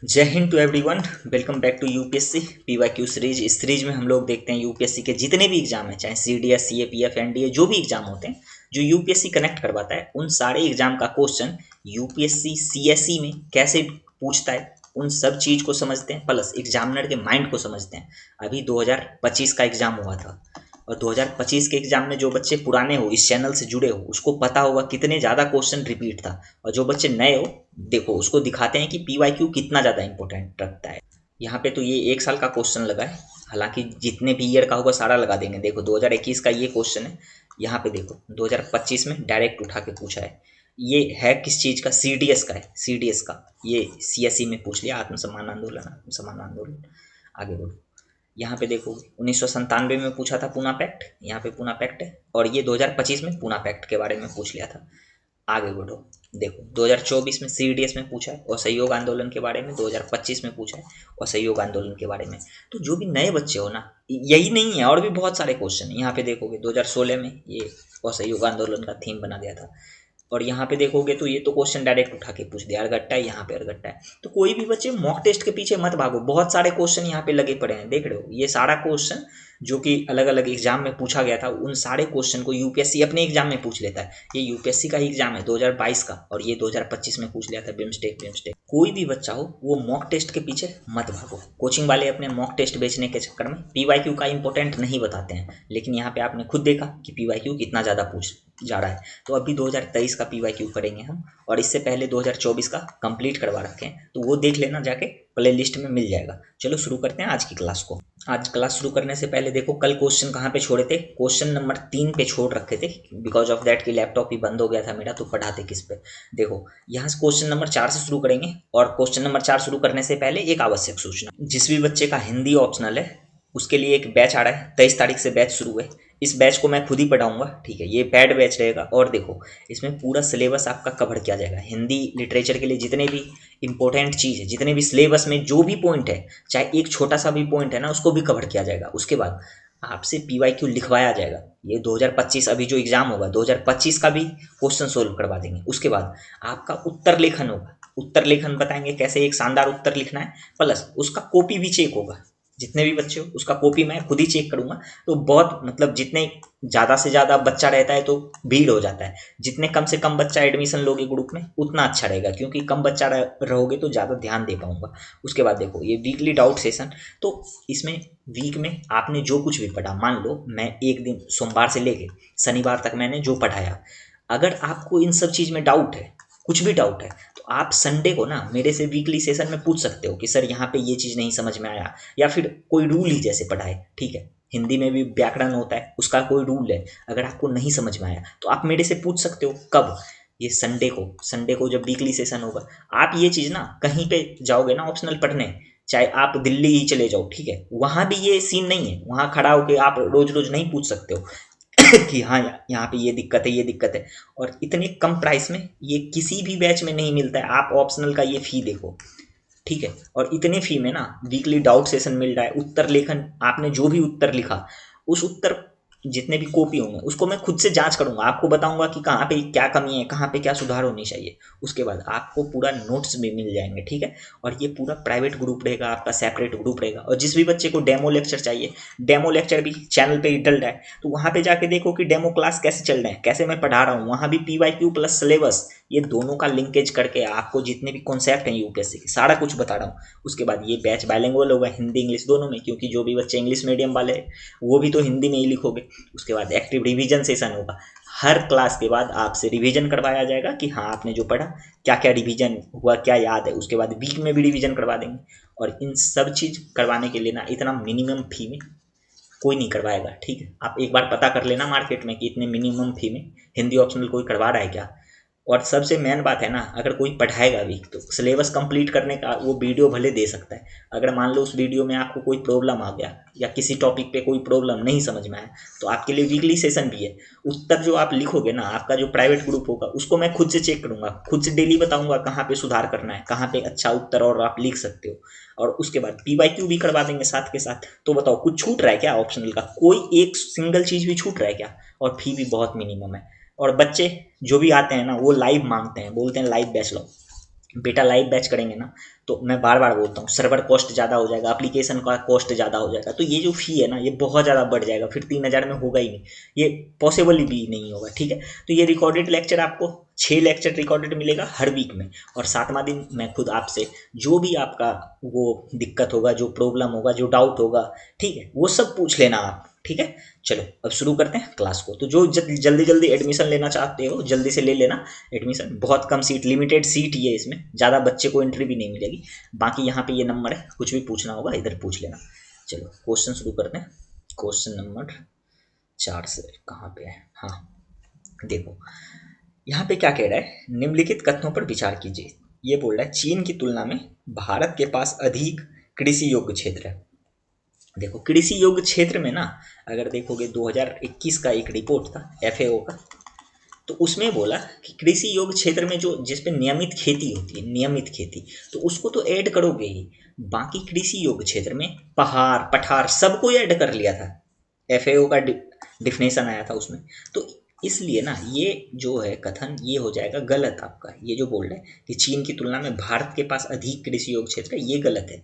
जय हिंद to everyone. Welcome back to UPSC PYQ series. इस सीरीज में हम लोग देखते हैं यूपीएससी के जितने भी एग्जाम हैं, चाहे सीडीएस, सीएपीएफ, एनडीए, जो भी एग्जाम होते हैं जो यूपीएससी कनेक्ट करवाता है, उन सारे एग्जाम का क्वेश्चन यूपीएससी सीएसई में कैसे पूछता है, उन सब चीज को समझते हैं, प्लस एग्जामिनर के माइंड को समझते हैं। अभी 2025 का एग्जाम हुआ था और 2025 के एग्जाम में जो बच्चे पुराने हो, इस चैनल से जुड़े हो, उसको पता होगा कितने ज़्यादा क्वेश्चन रिपीट था। और जो बच्चे नए हो, देखो उसको दिखाते हैं कि पीवाईक्यू कितना ज़्यादा इंपॉर्टेंट रखता है। यहाँ पे तो ये 1 साल का क्वेश्चन लगा है, हालांकि जितने भी ईयर का होगा सारा लगा देंगे। देखो 2021 का ये क्वेश्चन है, यहाँ पे देखो 2025 में डायरेक्ट उठा के पूछा है। ये है किस चीज़ का? सीडीएस का है, सीडीएस का। ये सीएसई में पूछ लिया, आत्मसम्मान आंदोलन, आत्मसम्मान आंदोलन। आगे बढ़ो, यहाँ पे देखो 1997 में पूछा था पूना पैक्ट, यहाँ पे पूना पैक्ट है, और ये 2025 में पूना पैक्ट के बारे में पूछ लिया था। आगे बढ़ो, देखो 2024 में सीडीएस में पूछा है, असहयोग आंदोलन के बारे में 2025 में पूछा है, असहयोग आंदोलन के बारे में। तो जो भी नए बच्चे हो ना, यही नहीं है, और भी बहुत सारे क्वेश्चन यहाँ पे देखोगे। 2016 में ये असहयोग आंदोलन का थीम बना दिया था। और यहाँ पे देखोगे तो ये तो क्वेश्चन डायरेक्ट उठा के पूछ दिया, अरगट्टा है, यहाँ पे अरगट्टा है। तो कोई भी बच्चे मॉक टेस्ट के पीछे मत भागो, बहुत सारे क्वेश्चन यहाँ पे लगे पड़े हैं, देख रहे हो। ये सारा क्वेश्चन जो कि अलग अलग एग्जाम में पूछा गया था, उन सारे क्वेश्चन को यूपीएससी अपने एग्जाम में पूछ लेता है। ये यूपीएससी का ही एग्जाम है 2022 का, और ये 2025 में पूछ लिया था बिम्स्टेक बिम्स्टेक। कोई भी बच्चा हो वो मॉक टेस्ट के पीछे मत भागो। कोचिंग वाले अपने मॉक टेस्ट बेचने के चक्कर में पीवाईक्यू का इंपॉर्टेंट नहीं बताते हैं, लेकिन यहाँ पे आपने खुद देखा कि पीवाईक्यू कितना ज़्यादा पूछ जा रहा है। तो अभी 2023 का पीवाईक्यू करेंगे हम, और इससे पहले 2024 का कंप्लीट करवा रखे हैं, तो वो देख लेना जाके, प्ले लिस्ट में मिल जाएगा। चलो शुरू करते हैं आज की क्लास को। आज क्लास शुरू करने से पहले देखो कल क्वेश्चन कहाँ पे छोड़े थे। क्वेश्चन नंबर 3 पे छोड़ रखे थे, बिकॉज ऑफ दैट कि लैपटॉप ही बंद हो गया था मेरा, तो पढ़ाते किस पे। देखो यहाँ से क्वेश्चन नंबर 4 से शुरू करेंगे, और क्वेश्चन नंबर 4 शुरू करने से पहले एक आवश्यक सूचना, जिस भी बच्चे का हिंदी ऑप्शनल है उसके लिए एक बैच आ रहा है। 23 तारीख से बैच शुरू है। इस बैच को मैं खुद ही पढ़ाऊंगा, ठीक है। ये पेड बैच रहेगा, और देखो इसमें पूरा सिलेबस आपका कवर किया जाएगा। हिंदी लिटरेचर के लिए जितने भी इंपॉर्टेंट चीज़ है, जितने भी सिलेबस में जो भी पॉइंट है, चाहे एक छोटा सा भी पॉइंट है ना, उसको भी कवर किया जाएगा। उसके बाद आपसे पीवाईक्यू लिखवाया जाएगा। ये 2025 अभी जो एग्जाम होगा 2025 का भी क्वेश्चन सोल्व करवा देंगे। उसके बाद आपका उत्तर लेखन होगा। उत्तर लेखन बताएंगे कैसे एक शानदार उत्तर लिखना है, प्लस उसका कॉपी भी चेक होगा। जितने भी बच्चे हो उसका कॉपी मैं खुद ही चेक करूंगा। तो बहुत मतलब जितने ज़्यादा से ज़्यादा बच्चा रहता है तो भीड़ हो जाता है। जितने कम से कम बच्चा एडमिशन लोगे ग्रुप में उतना अच्छा रहेगा, क्योंकि कम बच्चा रहोगे तो ज़्यादा ध्यान दे पाऊंगा। उसके बाद देखो ये वीकली डाउट सेशन, तो इसमें वीक में आपने जो कुछ भी पढ़ा, मान लो मैं एक दिन सोमवार से लेके शनिवार तक मैंने जो पढ़ाया, अगर आपको इन सब चीज़ में डाउट है, कुछ भी डाउट है, तो आप संडे को ना मेरे से वीकली सेशन में पूछ सकते हो कि सर यहाँ पे ये चीज़ नहीं समझ में आया, या फिर कोई रूल ही जैसे पढ़ाए, ठीक है। हिंदी में भी व्याकरण होता है, उसका कोई रूल है, अगर आपको नहीं समझ में आया तो आप मेरे से पूछ सकते हो। कब? ये संडे को जब वीकली सेशन होगा। आप ये चीज़ ना कहीं पे जाओगे ना ऑप्शनल पढ़ने, चाहे आप दिल्ली ही चले जाओ, ठीक है, वहाँ भी ये सीन नहीं है। वहाँ खड़ा होकर आप रोज रोज नहीं पूछ सकते हो कि हाँ यहाँ पे ये दिक्कत है, ये दिक्कत है। और इतने कम प्राइस में ये किसी भी बैच में नहीं मिलता है। आप ऑप्शनल का ये फी देखो, ठीक है, और इतने फी में ना वीकली डाउट सेशन मिल रहा है। उत्तर लेखन, आपने जो भी उत्तर लिखा, उस उत्तर जितने भी कॉपी होंगे उसको मैं खुद से जांच करूंगा, आपको बताऊंगा कि कहाँ पे क्या कमी है, कहाँ पे क्या सुधार होनी चाहिए। उसके बाद आपको पूरा नोट्स भी मिल जाएंगे, ठीक है। और ये पूरा प्राइवेट ग्रुप रहेगा, आपका सेपरेट ग्रुप रहेगा। और जिस भी बच्चे को डेमो लेक्चर चाहिए, डेमो लेक्चर भी चैनल पे ही डल रहा है, तो वहाँ पे जाके देखो कि डेमो क्लास कैसे चल रहे हैं, कैसे मैं पढ़ा रहा हूँ। वहाँ भी पीवाईक्यू प्लस सिलेबस, ये दोनों का लिंकेज करके आपको जितने भी कॉन्सेप्ट हैं यूपीएससी के, सारा कुछ बता रहा हूँ। उसके बाद ये बैच बाइलिंगुअल होगा, हिंदी इंग्लिश दोनों में, क्योंकि जो भी बच्चे इंग्लिश मीडियम वाले हैं वो भी तो हिंदी में ही लिखोगे। उसके बाद एक्टिव रिवीजन सेशन होगा। हर क्लास के बाद आपसे रिवीजन करवाया जाएगा कि हाँ आपने जो पढ़ा क्या क्या रिवीजन हुआ, क्या याद है। उसके बाद वीक में भी रिवीजन करवा देंगे। और इन सब चीज़ करवाने के लिए ना इतना मिनिमम फी में कोई नहीं करवाएगा, ठीक है। आप एक बार पता कर लेना मार्केट में कि इतने मिनिमम फी में हिंदी ऑप्शनल कोई करवा रहा है क्या। और सबसे मेन बात है ना, अगर कोई पढ़ाएगा भी तो सिलेबस कंप्लीट करने का वो वीडियो भले दे सकता है। अगर मान लो उस वीडियो में आपको कोई प्रॉब्लम आ गया, या किसी टॉपिक पे कोई प्रॉब्लम नहीं समझ में आया, तो आपके लिए वीकली सेशन भी है। उत्तर जो आप लिखोगे ना, आपका जो प्राइवेट ग्रुप होगा उसको मैं खुद से चेक करूंगा, खुद से डेली बताऊंगा कहाँ पे सुधार करना है, कहाँ पे अच्छा उत्तर और आप लिख सकते हो। और उसके बाद पीवाईक्यू भी करवा देंगे साथ के साथ। तो बताओ कुछ छूट रहा है क्या ऑप्शनल का? कोई एक सिंगल चीज़ भी छूट रहा है क्या? और फी भी बहुत मिनिमम है। और बच्चे जो भी आते हैं ना वो लाइव मांगते हैं, बोलते हैं लाइव बैच लो। बेटा लाइव बैच करेंगे ना, तो मैं बार बार बोलता हूँ सर्वर कॉस्ट ज़्यादा हो जाएगा, एप्लीकेशन का कॉस्ट ज़्यादा हो जाएगा, तो ये जो फ़ी है ना ये बहुत ज़्यादा बढ़ जाएगा, फिर 3,000 में होगा ही नहीं, ये पॉसिबल भी नहीं होगा। ठीक है, तो ये रिकॉर्डेड लेक्चर आपको 6 लेक्चर रिकॉर्डेड मिलेगा हर वीक में, और 7वां दिन मैं खुद आपसे जो भी आपका वो दिक्कत होगा, जो प्रॉब्लम होगा, जो डाउट होगा, ठीक है, वो सब पूछ लेना आप। ठीक है, चलो अब शुरू करते हैं क्लास को। तो जो जल्दी जल्दी एडमिशन लेना चाहते हो जल्दी से ले लेना एडमिशन, बहुत कम सीट, लिमिटेड सीट ही है, इसमें ज़्यादा बच्चे को एंट्री भी नहीं मिलेगी। बाकी यहाँ पे ये नंबर है, कुछ भी पूछना होगा इधर पूछ लेना। चलो क्वेश्चन शुरू करते हैं। क्वेश्चन नंबर 4 से कहाँ पे है, हाँ देखो यहाँ पे क्या कह रहा है, निम्नलिखित कथनों पर विचार कीजिए। ये बोल रहा है चीन की तुलना में भारत के पास अधिक कृषि योग्य क्षेत्र है। देखो कृषि योग्य क्षेत्र में ना, अगर देखोगे 2021 का एक रिपोर्ट था FAO का, तो उसमें बोला कि कृषि योग्य क्षेत्र में जो जिसपे नियमित खेती होती है, नियमित खेती, तो उसको तो ऐड करोगे ही, बाकी कृषि योग्य क्षेत्र में पहाड़ पठार सबको ऐड कर लिया था। FAO का डिफिनेशन आया था उसमें, तो इसलिए ना ये जो है कथन ये हो जाएगा गलत आपका। ये जो बोल रहे हैं कि चीन की तुलना में भारत के पास अधिक कृषि योग्य क्षेत्र है, ये गलत है।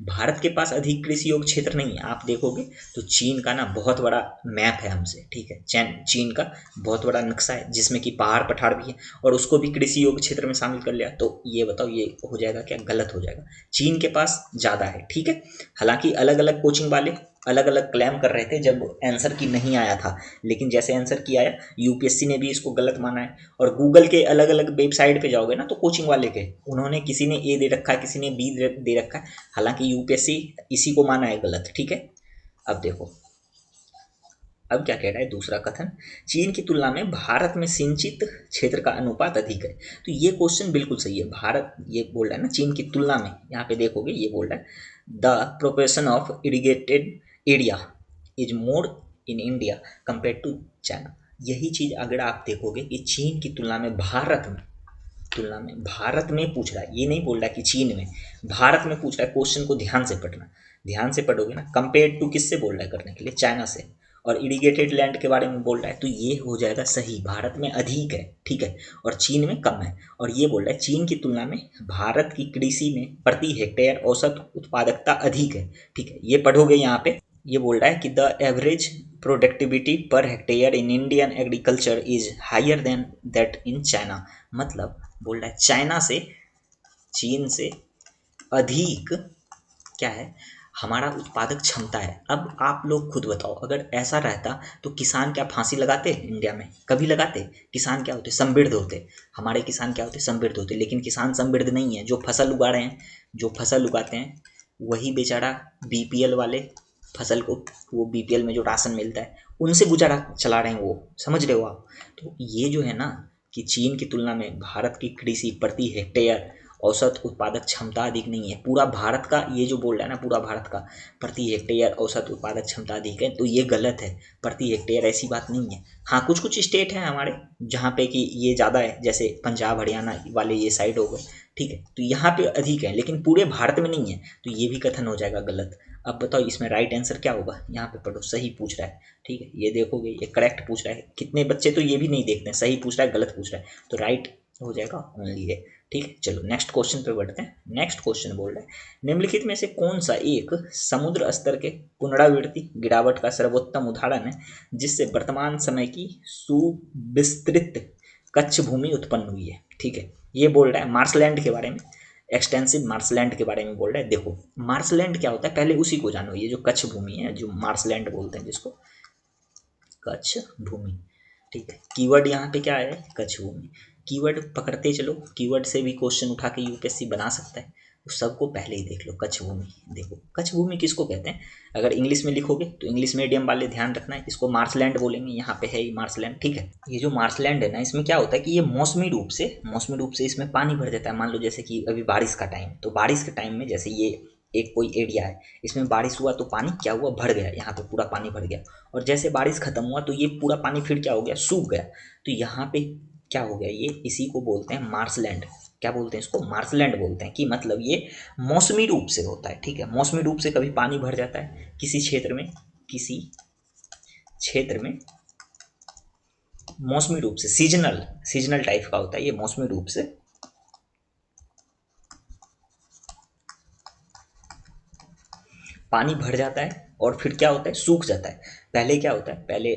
भारत के पास अधिक कृषि योग्य क्षेत्र नहीं है। आप देखोगे तो चीन का ना बहुत बड़ा मैप है हमसे, ठीक है, चीन का बहुत बड़ा नक्शा है जिसमें कि पहाड़ पठार भी है, और उसको भी कृषि योग्य क्षेत्र में शामिल कर लिया, तो ये बताओ ये हो जाएगा क्या, गलत हो जाएगा। चीन के पास ज़्यादा है, ठीक है। हालांकि अलग अलग कोचिंग वाले अलग अलग क्लेम कर रहे थे जब आंसर की नहीं आया था, लेकिन जैसे आंसर की आया UPSC ने भी इसको गलत माना है। और गूगल के अलग अलग वेबसाइट पे जाओगे ना, तो कोचिंग वाले के उन्होंने किसी ने A दे रखा है, किसी ने B दे रखा है, हालांकि UPSC इसी को माना है गलत। ठीक है, अब देखो अब क्या कह रहा है दूसरा कथन, चीन की तुलना में भारत में सिंचित क्षेत्र का अनुपात अधिक है। तो ये क्वेश्चन बिल्कुल सही है। भारत ये बोल रहा है ना चीन की तुलना में, यहाँ पे देखोगे ये बोल रहा है the proportion of irrigated area is more in India compare to China. यही चीज अगर आप देखोगे कि चीन की तुलना में भारत में पूछ रहा है, ये नहीं बोल रहा कि चीन में, भारत में पूछ रहा है। क्वेश्चन को ध्यान से पढ़ना, ध्यान से पढ़ोगे ना, कंपेयर टू किससे बोल रहा है करने के लिए, चाइना से, और इरिगेटेड लैंड के बारे में बोल रहा है, तो ये हो जाएगा सही। भारत में अधिक है, ठीक है, और चीन में कम है। और ये बोल रहा है चीन की तुलना में भारत की कृषि में प्रति हेक्टेयर औसत उत्पादकता अधिक है, ठीक है, ये पढ़ोगे यहाँ पे। ये बोल रहा है कि the average productivity per hectare in Indian agriculture is higher than that in China. मतलब बोल रहा है चाइना से, चीन से अधिक क्या है हमारा उत्पादक क्षमता है। अब आप लोग खुद बताओ, अगर ऐसा रहता तो किसान क्या फांसी लगाते इंडिया में, कभी लगाते? किसान क्या होते, समृद्ध होते। हमारे किसान क्या होते, समृद्ध होते, लेकिन किसान समृद्ध नहीं है। जो फसल उगा रहे हैं, जो फसल उगाते हैं, वही बेचारा BPL वाले फसल को, वो BPL में जो राशन मिलता है उनसे गुजारा चला रहे हैं, वो समझ रहे हो आप। तो ये जो है ना कि चीन की तुलना में भारत की कृषि प्रति हेक्टेयर औसत उत्पादक क्षमता अधिक नहीं है। पूरा भारत का ये जो बोल रहा है ना, पूरा भारत का प्रति हेक्टेयर औसत उत्पादक क्षमता अधिक है, तो ये गलत है। प्रति हेक्टेयर ऐसी बात नहीं है। हाँ कुछ कुछ स्टेट हैं हमारे जहाँ पे कि ये ज़्यादा है, जैसे पंजाब हरियाणा वाले ये साइड हो गए, ठीक है, तो यहाँ पे अधिक है, लेकिन पूरे भारत में नहीं है, तो ये भी कथन हो जाएगा गलत। अब बताओ इसमें राइट आंसर क्या होगा, यहाँ पे पढ़ो, सही पूछ रहा है, ठीक है, ये देखोगे ये करेक्ट पूछ रहा है। कितने बच्चे तो ये भी नहीं देखते हैं सही पूछ रहा है गलत पूछ रहा है, तो राइट हो जाएगा ओनली है। ठीक है, चलो नेक्स्ट क्वेश्चन पे बढ़ते हैं। नेक्स्ट क्वेश्चन बोल रहा है निम्नलिखित में से कौन सा एक समुद्र स्तर के पुनरावृत्ति गिरावट का सर्वोत्तम उदाहरण है जिससे वर्तमान समय की सुविस्तृत कच्छ भूमि उत्पन्न हुई है। ठीक है, ये बोल रहा है मार्सलैंड के बारे में, एक्सटेंसिव मार्सलैंड के बारे में बोल रहा है। देखो मार्सलैंड क्या होता है पहले उसी को जानो। ये जो कच्छ भूमि है, जो मार्सलैंड बोलते हैं जिसको, कच्छ भूमि, ठीक है, कीवर्ड यहाँ पे क्या है, कच्छ भूमि। कीवर्ड पकड़ते चलो, कीवर्ड से भी क्वेश्चन उठा के UPSC बना सकता है, तो सबको पहले ही देख लो। कच्छ भूमि, देखो कच्छ भूमि किसको कहते हैं, अगर इंग्लिश में लिखोगे तो इंग्लिश मीडियम वाले ध्यान रखना है, इसको मार्सलैंड बोलेंगे। यहाँ पे है ही मार्सलैंड, ठीक है। ये जो मार्सलैंड है ना, इसमें क्या होता है कि ये मौसमी रूप से इसमें पानी भर जाता है। मान लो जैसे कि अभी बारिश का टाइम, तो बारिश के टाइम में जैसे ये एक कोई एरिया है, इसमें बारिश हुआ तो पानी क्या हुआ, भर गया, यहाँ पे पूरा पानी भर गया। और जैसे बारिश खत्म हुआ तो ये पूरा पानी फिर क्या हो गया, सूख गया। तो यहाँ पे क्या हो गया, ये इसी को बोलते हैं मार्सलैंड। क्या बोलते हैं इसको, मार्सलैंड बोलते हैं। कि मतलब ये मौसमी रूप से होता है, ठीक है, मौसमी रूप से कभी पानी भर जाता है किसी क्षेत्र में, किसी क्षेत्र में मौसमी रूप से, सीजनल टाइप का होता है ये, मौसमी रूप से पानी भर जाता है और फिर क्या होता है, सूख जाता है। पहले क्या होता है, पहले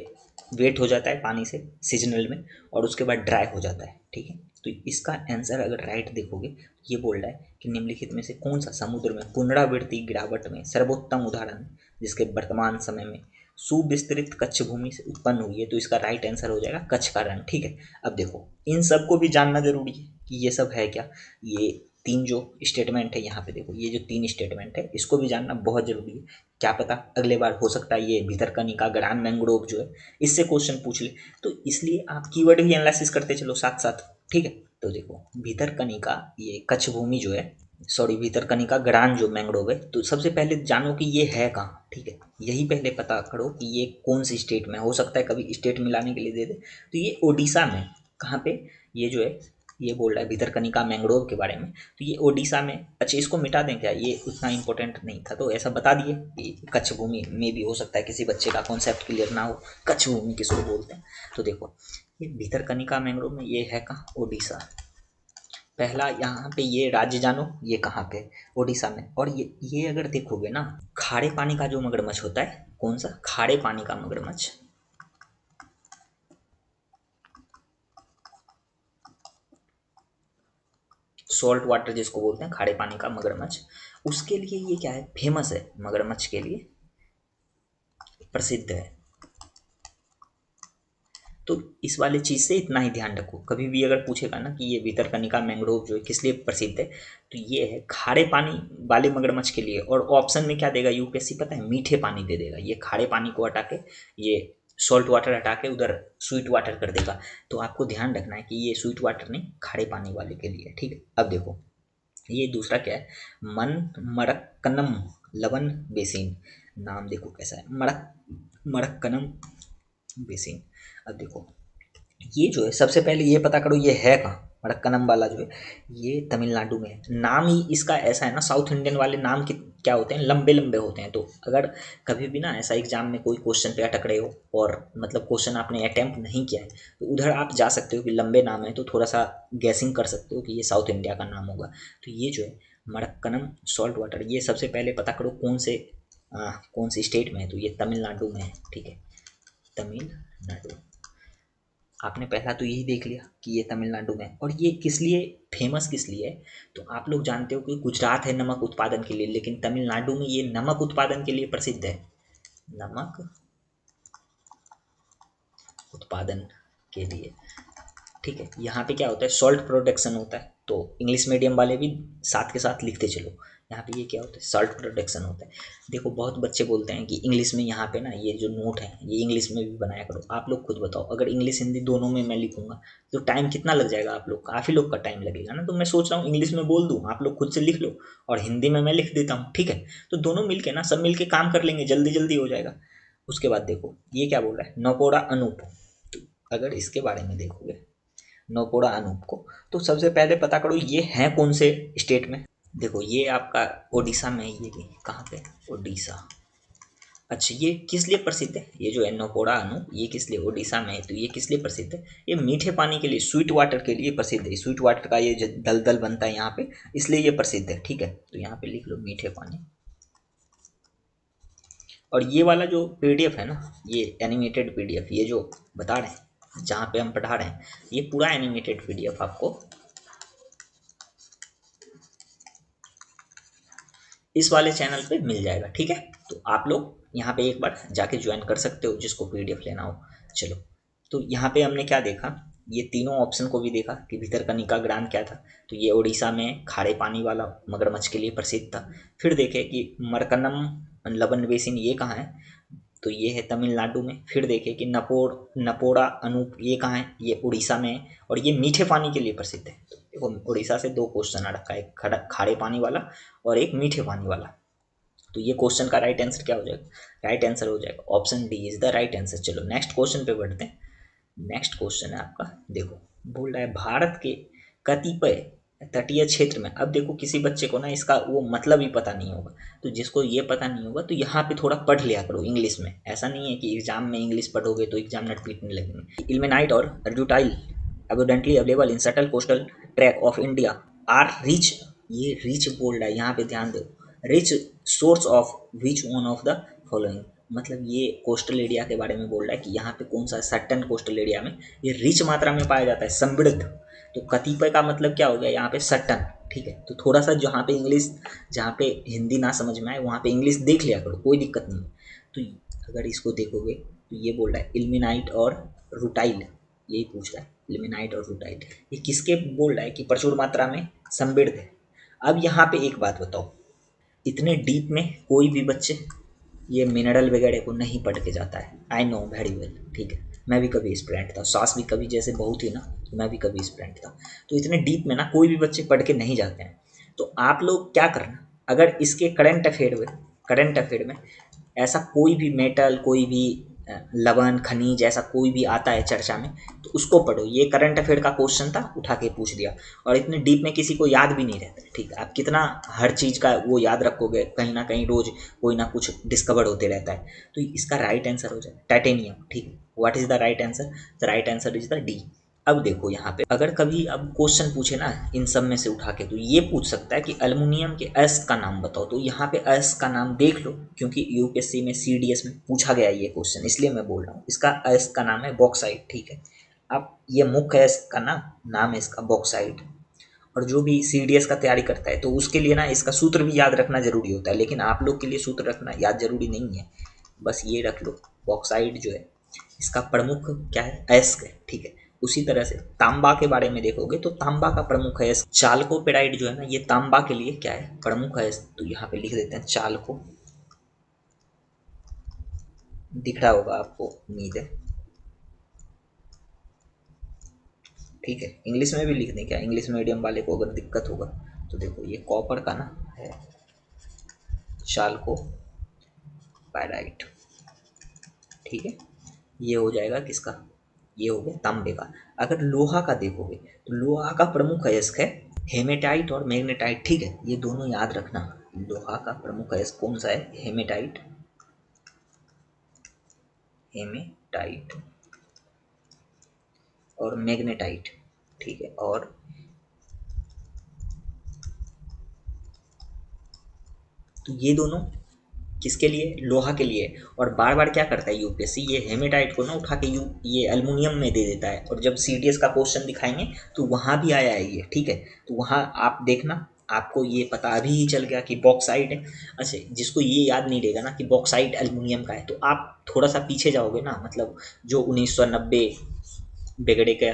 वेट हो जाता है पानी से सीजनल में, और उसके बाद ड्राई हो जाता है, ठीक है। तो इसका आंसर अगर राइट देखोगे, ये बोल रहा है कि निम्नलिखित में से कौन सा समुद्र में पुनरावृत्ति गिरावट में सर्वोत्तम उदाहरण है जिसके वर्तमान समय में सुविस्तृत कच्छ भूमि से उत्पन्न हुई है। तो इसका राइट आंसर हो जाएगा कच्छ का रण, ठीक है। अब देखो इन सबको भी जानना जरूरी है कि ये सब है क्या। ये तीन जो स्टेटमेंट है यहाँ पे देखो, ये जो तीन स्टेटमेंट है इसको भी जानना बहुत जरूरी है। क्या पता अगले बार हो सकता है ये भितरकनिका ग्रांड मैंग्रोव जो है इससे क्वेश्चन पूछ ले, तो इसलिए आप कीवर्ड भी एनालिसिस करते चलो साथ साथ, ठीक है। तो देखो भितरकनिका ये कच्छ भूमि जो है, सॉरी भितरकनिका ग्रांड जो मैंग्रोव है, तो सबसे पहले जानो कि ये है कहाँ, ठीक है। यही पहले पता करो कि ये कौन सी स्टेट में, हो सकता है कभी स्टेट मिलाने के लिए दे दे। तो ये ओडिशा में, कहाँ पे, ये जो है ये बोल रहा है भितरकनिका मैंग्रोव के बारे में, तो ये ओडिशा में। अच्छा इसको मिटा दें क्या, ये उतना इंपॉर्टेंट नहीं था, तो ऐसा बता दिए कि कच्छ भूमि में भी हो सकता है किसी बच्चे का कॉन्सेप्ट क्लियर ना हो कच्छ भूमि किसको बोलते हैं। तो देखो ये भितरकनिका मैंग्रोव में ये है कहाँ, ओडिशा। पहला यहाँ पे ये राज्य जानो ये कहाँ पे, ओडिशा में। और ये अगर देखोगे ना, खारे पानी का जो मगरमच्छ होता है, कौन सा, खारे पानी का मगरमच्छ, सॉल्ट वाटर जिसको बोलते हैं, खारे पानी का मगरमच्छ, उसके लिए ये क्या है, फेमस है, मगरमच्छ के लिए प्रसिद्ध है। तो इस वाले चीज़ से इतना ही ध्यान रखो, कभी भी अगर पूछेगा ना कि ये भितरकनिका मैंग्रोव जो है किस लिए प्रसिद्ध है, तो ये है खारे पानी वाले मगरमच्छ के लिए। और ऑप्शन में क्या देगा यूपीएससी पता है, मीठे पानी दे देगा। ये खारे पानी को हटा के, ये सॉल्ट वाटर हटा के उधर स्वीट वाटर कर देगा। तो आपको ध्यान रखना है कि ये स्वीट वाटर नहीं, खारे पानी वाले के लिए, ठीक है। अब देखो ये दूसरा क्या है, मन मरक्कनम लवन बेसिन, नाम देखो कैसा है, मरक्कनम बेसिन। अब देखो ये जो है सबसे पहले ये पता करो ये है कहाँ, मरक्कनम वाला जो है ये तमिलनाडु में है। नाम ही इसका ऐसा है ना, साउथ इंडियन वाले नाम के क्या होते हैं, लंबे लंबे होते हैं। तो अगर कभी भी ना ऐसा एग्जाम में कोई क्वेश्चन पे अटक रहे हो और मतलब क्वेश्चन आपने अटेम्प्ट नहीं किया है, तो उधर आप जा सकते हो कि लंबे नाम है तो थोड़ा सा गैसिंग कर सकते हो कि ये साउथ इंडिया का नाम होगा। तो ये जो है मरक्कनम सॉल्ट वाटर, ये सबसे पहले पता करो कौन सी स्टेट में है, तो ये तमिलनाडु में है, ठीक है, तमिलनाडु। आपने पहला तो यही देख लिया कि ये तमिलनाडु में। और ये किस लिए फेमस, किस लिए है, तो आप लोग जानते हो कि गुजरात है नमक उत्पादन के लिए, लेकिन तमिलनाडु में ये नमक उत्पादन के लिए प्रसिद्ध है, नमक उत्पादन के लिए, ठीक है। यहाँ पे क्या होता है, सॉल्ट प्रोडक्शन होता है। तो इंग्लिश मीडियम वाले भी साथ के साथ लिखते चलो, यहाँ पे ये क्या होता है, सॉल्ट प्रोडक्शन होता है। देखो बहुत बच्चे बोलते हैं कि इंग्लिश में यहाँ पे ना ये जो नोट है ये इंग्लिश में भी बनाया करो। आप लोग खुद बताओ, अगर इंग्लिश हिंदी दोनों में मैं लिखूंगा तो टाइम कितना लग जाएगा, आप लोग काफ़ी लोग का टाइम लगेगा ना। तो मैं सोच रहा हूँ इंग्लिश में बोल दूँ, आप लोग खुद से लिख लो, और हिंदी में मैं लिख देता हूँ, ठीक है। तो दोनों मिलके ना, सब मिलके काम कर लेंगे, जल्दी जल्दी हो जाएगा। उसके बाद देखो ये क्या बोल रहा है, नकोड़ा अनूप। तो अगर इसके बारे में देखोगे नौकोड़ा अनूप को, तो सबसे पहले पता करो ये है कौन से स्टेट में। देखो ये आपका ओडिशा में है, ये भी कहाँ पे, ओडिशा। अच्छा ये किस लिए प्रसिद्ध है, ये जो है नौकोड़ा अनूप ये किस लिए ओडिशा में है, तो ये किस लिए प्रसिद्ध है, ये मीठे पानी के लिए, स्वीट वाटर के लिए प्रसिद्ध है। स्वीट वाटर का ये जो दलदल बनता है यहाँ पे, इसलिए ये प्रसिद्ध है, ठीक है। तो यहाँ पे लिख लो मीठे पानी। और ये वाला जो पीडीएफ है ना, ये एनिमेटेड पीडीएफ, ये जो बता रहे हैं जहाँ पे हम पढ़ा रहे हैं, ये पूरा एनिमेटेड पीडीएफ आपको इस वाले चैनल पे मिल जाएगा, ठीक है। तो आप लोग यहाँ पे एक बार जाके ज्वाइन कर सकते हो जिसको पीडीएफ लेना हो। चलो तो यहाँ पे हमने क्या देखा, ये तीनों ऑप्शन को भी देखा कि भितरकनिका ग्रांड क्या था, तो ये उड़ीसा में खारे पानी वाला मगरमच्छ के लिए प्रसिद्ध था। फिर देखे कि मरकनम लवन बेसिन ये कहाँ है, तो ये है तमिलनाडु में। फिर देखे कि नपोड़ा अनूप ये कहाँ है, ये उड़ीसा में है, और ये मीठे पानी के लिए प्रसिद्ध है। तो देखो उड़ीसा से दो क्वेश्चन आ रखा है, एक खारे पानी वाला और एक मीठे पानी वाला। तो ये क्वेश्चन का राइट आंसर क्या हो जाएगा, राइट आंसर हो जाएगा option D is the right answer. चलो नेक्स्ट क्वेश्चन पे बढ़ते हैं। नेक्स्ट क्वेश्चन है आपका, देखो बोल रहा है भारत के कतिपय तटीय क्षेत्र में। अब देखो किसी बच्चे को ना इसका वो मतलब ही पता नहीं होगा, तो जिसको ये पता नहीं होगा तो यहाँ पे थोड़ा पढ़ लिया करो इंग्लिश में। ऐसा नहीं है कि एग्जाम में इंग्लिश पढ़ोगे तो एग्जाम नट पीटने लगेंगे। इल्मेनाइट और rutile abundantly available in subtle coastal tract of India are rich, ये रिच बोल रहा है यहाँ पे ध्यान दो, rich source of which one of the following, मतलब ये कोस्टल एरिया के बारे में बोल रहा है कि यहाँ पे कौन सा सर्टन कोस्टल एरिया में ये रिच मात्रा में पाया जाता है, समृद्ध। तो कतिपय का मतलब क्या हो गया यहाँ पे सर्टन, ठीक है। तो थोड़ा सा जहाँ पे इंग्लिश, जहाँ पे हिंदी ना समझ में आए वहाँ पे इंग्लिश देख लिया करो, कोई दिक्कत नहीं है। तो अगर इसको देखोगे तो ये बोल रहा है इल्मेनाइट और रूटाइल, यही पूछ रहा है इल्मेनाइट और रूटाइल, ये किसके बोल रहा है कि प्रचुर मात्रा में समृद्ध है। अब यहाँ पे एक बात बताओ, इतने डीप में कोई भी बच्चे ये मिनरल वगैरह को नहीं पढ़ के जाता है, आई नो वेरी वेल, ठीक है। मैं भी कभी स्टूडेंट था, सास भी कभी जैसे बहू थी ना, तो मैं भी कभी स्टूडेंट था। तो इतने डीप में ना कोई भी बच्चे पढ़ के नहीं जाते हैं। तो आप लोग क्या करना, अगर इसके करंट अफेयर में ऐसा कोई भी मेटल, कोई भी लवण खनिज ऐसा कोई भी आता है चर्चा में, तो उसको पढ़ो। ये करंट अफेयर का क्वेश्चन था, उठा के पूछ दिया, और इतने डीप में किसी को याद भी नहीं रहता, ठीक है। आप कितना हर चीज़ का वो याद रखोगे, कहीं ना कहीं रोज कोई ना कुछ डिस्कवर होते रहता है। तो इसका राइट आंसर हो जाए टाइटेनियम, ठीक है। What is the right answer? The right answer is the D. अब देखो यहाँ पे अगर कभी अब क्वेश्चन पूछे ना इन सब में से उठा के, तो ये पूछ सकता है कि एल्युमिनियम के अयस्क का नाम बताओ। तो यहाँ पे अयस्क का नाम देख लो, क्योंकि यूपीएससी में सीडीएस में पूछा गया ये क्वेश्चन, इसलिए मैं बोल रहा हूँ। इसका अयस्क का नाम है बॉक्साइट, ठीक है। अब ये मुख्य अयस्क का नाम है इसका बॉक्साइट। और जो भी सीडीएस का तैयारी करता है तो उसके लिए ना इसका सूत्र भी याद रखना जरूरी होता है, लेकिन आप लोग के लिए सूत्र रखना याद जरूरी नहीं है, बस ये रख लो बॉक्साइट जो है इसका प्रमुख क्या है, अयस्क है, ठीक है। उसी तरह से तांबा के बारे में देखोगे तो तांबा का प्रमुख अयस्क चालकोपेराइट जो है ना, ये तांबा के लिए क्या है, प्रमुख अयस्क। तो यहाँ पे लिख देते हैं चालको, दिख रहा होगा आपको, उम्मीद है, ठीक है। इंग्लिश में भी लिख दें क्या, इंग्लिश मीडियम वाले को अगर दिक्कत होगा तो देखो ये कॉपर का ना है चालको पैराइट, ठीक है। ये हो जाएगा किसका, ये हो गया तांबे का। अगर लोहा का देखोगे तो लोहा का प्रमुख अयस्क है हेमेटाइट और मैग्नेटाइट, ठीक है। ये दोनों याद रखना, लोहा का प्रमुख अयस्क कौन सा है, हेमेटाइट, हेमेटाइट और मैग्नेटाइट, ठीक है। और तो ये दोनों किसके लिए, लोहा के लिए। और बार बार क्या करता है यूपीएससी, ये हेमेटाइट को ना उठा के ये एल्युमिनियम में दे देता है, और जब सीडीएस का क्वेश्चन दिखाएंगे तो वहाँ भी आया है ये, ठीक है। तो वहाँ आप देखना, आपको ये पता अभी ही चल गया कि बॉक्साइट है। अच्छा, जिसको ये याद नहीं रहेगा ना कि बॉक्साइट एल्युमिनियम का है, तो आप थोड़ा सा पीछे जाओगे ना, मतलब जो 1990 बिगड़े के